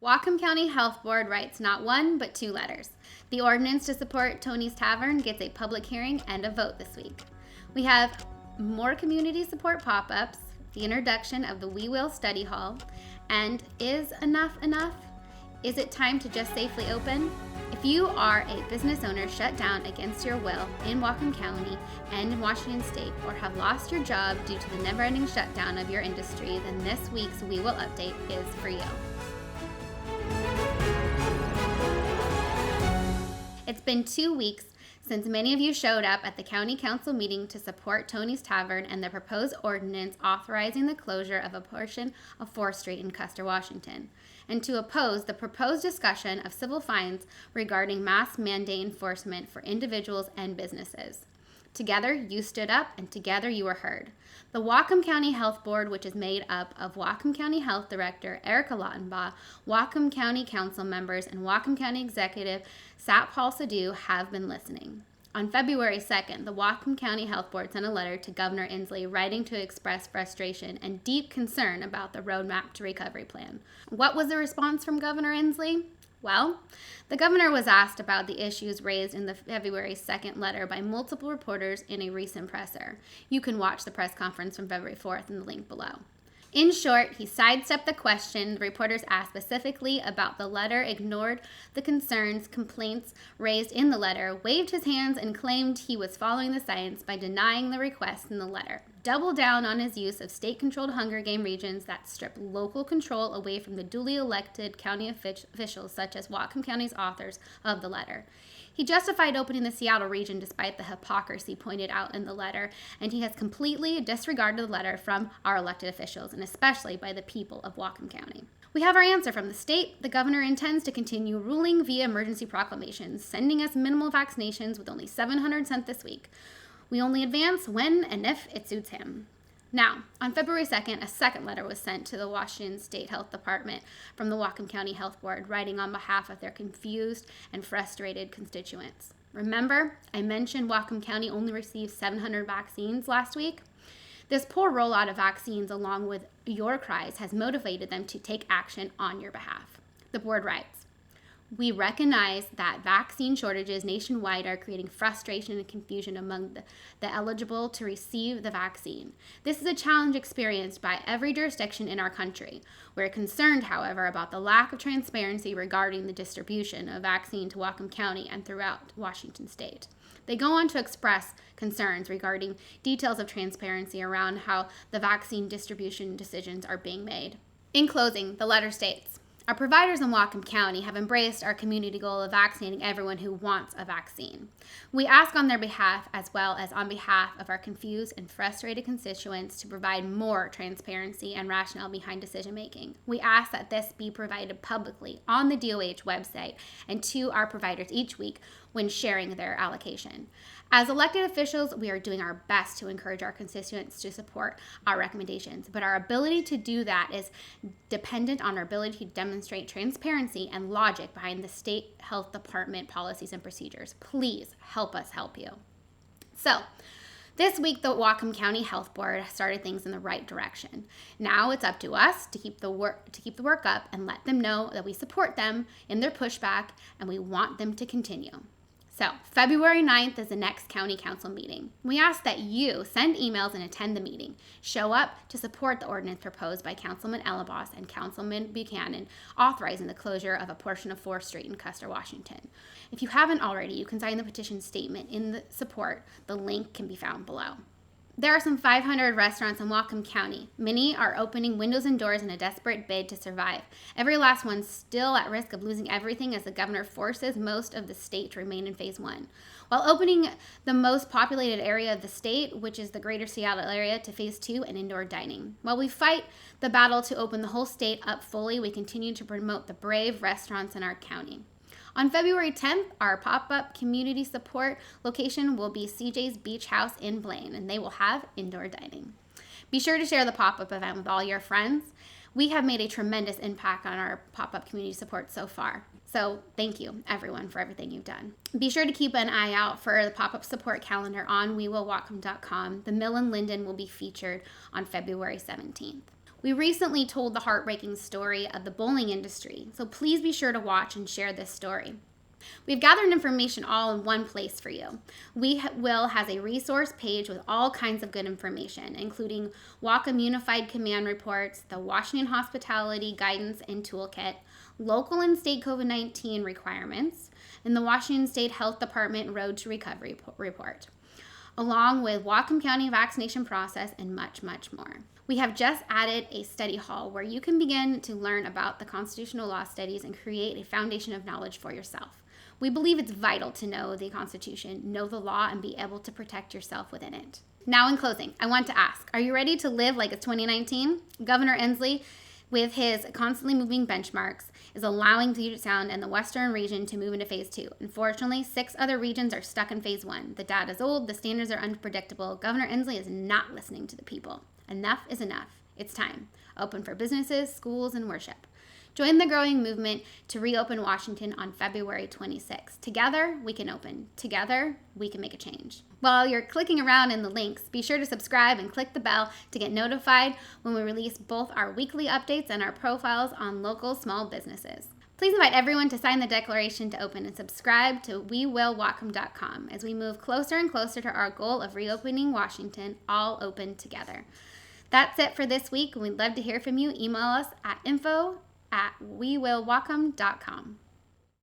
Whatcom County Health Board writes not one, but 2 letters. The ordinance to support Tony's Tavern gets a public hearing and a vote this week. We have more community support pop-ups, the introduction of the WeWill study hall, and is enough enough? Is it time to just safely open? If you are a business owner shut down against your will in Whatcom County and in Washington State, or have lost your job due to the never-ending shutdown of your industry, then this week's WeWill update is for you. It's been 2 weeks since many of you showed up at the County Council meeting to support Tony's Tavern and the proposed ordinance authorizing the closure of a portion of 4th Street in Custer, Washington, and to oppose the proposed discussion of civil fines regarding mask mandate enforcement for individuals and businesses. Together, you stood up, and together you were heard. The Whatcom County Health Board, which is made up of Whatcom County Health Director Erica Lautenbaugh, Whatcom County Council members, and Whatcom County Executive Sat Paul Sadhu, have been listening. On February 2nd, the Whatcom County Health Board sent a letter to Governor Inslee writing to express frustration and deep concern about the roadmap to recovery plan. What was the response from Governor Inslee? Well, the governor was asked about the issues raised in the February 2nd letter by multiple reporters in a recent presser. You can watch the press conference from February 4th in the link below. In short, he sidestepped the question the reporters asked specifically about the letter, ignored the complaints raised in the letter, waved his hands, and claimed he was following the science by denying the request in the letter. Doubled down on his use of state-controlled hunger game regions that strip local control away from the duly elected county officials such as Whatcom County's authors of the letter. He justified opening the Seattle region despite the hypocrisy pointed out in the letter, and he has completely disregarded the letter from our elected officials, and especially by the people of Whatcom County. We have our answer from the state. The governor intends to continue ruling via emergency proclamations, sending us minimal vaccinations with only 700 sent this week. We only advance when and if it suits him. Now, on February 2nd, a second letter was sent to the Washington State Health Department from the Whatcom County Health Board, writing on behalf of their confused and frustrated constituents. Remember, I mentioned Whatcom County only received 700 vaccines last week? This poor rollout of vaccines, along with your cries, has motivated them to take action on your behalf. The board writes, "We recognize that vaccine shortages nationwide are creating frustration and confusion among the eligible to receive the vaccine. This is a challenge experienced by every jurisdiction in our country. We're concerned, however, about the lack of transparency regarding the distribution of vaccine to Whatcom County and throughout Washington State." They go on to express concerns regarding details of transparency around how the vaccine distribution decisions are being made. In closing, the letter states, "Our providers in Whatcom County have embraced our community goal of vaccinating everyone who wants a vaccine. We ask on their behalf, as well as on behalf of our confused and frustrated constituents, to provide more transparency and rationale behind decision making. We ask that this be provided publicly on the DOH website and to our providers each week when sharing their allocation. As elected officials, we are doing our best to encourage our constituents to support our recommendations, but our ability to do that is dependent on our ability to demonstrate transparency and logic behind the state health department policies and procedures. Please help us help you." So, this week, the Whatcom County Health Board started things in the right direction. Now it's up to us to keep the work up and let them know that we support them in their pushback and we want them to continue. So, February 9th is the next county council meeting. We ask that you send emails and attend the meeting. Show up to support the ordinance proposed by Councilman Elabos and Councilman Buchanan, authorizing the closure of a portion of 4th Street in Custer, Washington. If you haven't already, you can sign the petition statement in the support. The link can be found below. There are some 500 restaurants in Whatcom County. Many are opening windows and doors in a desperate bid to survive. Every last one still at risk of losing everything as the governor forces most of the state to remain in phase 1. While opening the most populated area of the state, which is the greater Seattle area, to phase 2 and indoor dining. While we fight the battle to open the whole state up fully, we continue to promote the brave restaurants in our county. On February 10th, our Popup community support location will be CJ's Beach House in Blaine, and they will have indoor dining. Be sure to share the Popup event with all your friends. We have made a tremendous impact on our Popup community support so far. So thank you, everyone, for everything you've done. Be sure to keep an eye out for the Popup support calendar on WeWill.Whatcom.com. The Mill and Linden will be featured on February 17th. We recently told the heartbreaking story of the bowling industry, so please be sure to watch and share this story. We've gathered information all in one place for you. WeWill has a resource page with all kinds of good information, including Whatcom Unified Command reports, the Washington Hospitality Guidance and Toolkit, local and state COVID-19 requirements, and the Washington State Health Department Road to Recovery report, along with Whatcom County vaccination process and much, much more. We have just added a study hall where you can begin to learn about the constitutional law studies and create a foundation of knowledge for yourself. We believe it's vital to know the Constitution, know the law, and be able to protect yourself within it. Now, in closing, I want to ask, are you ready to live like it's 2019? Governor Inslee, with his constantly moving benchmarks, is allowing Puget Sound and the western region to move into phase 2. Unfortunately, 6 other regions are stuck in phase 1. The data is old, the standards are unpredictable. Governor Inslee is not listening to the people. Enough is enough. It's time. Open for businesses, schools, and worship. Join the growing movement to reopen Washington on February 26th. Together, we can open. Together, we can make a change. While you're clicking around in the links, be sure to subscribe and click the bell to get notified when we release both our weekly updates and our profiles on local small businesses. Please invite everyone to sign the declaration to open and subscribe to WeWillWhatcom.com as we move closer and closer to our goal of reopening Washington, all open together. That's it for this week. We'd love to hear from you. Email us at info@WeWillWhatcom.com.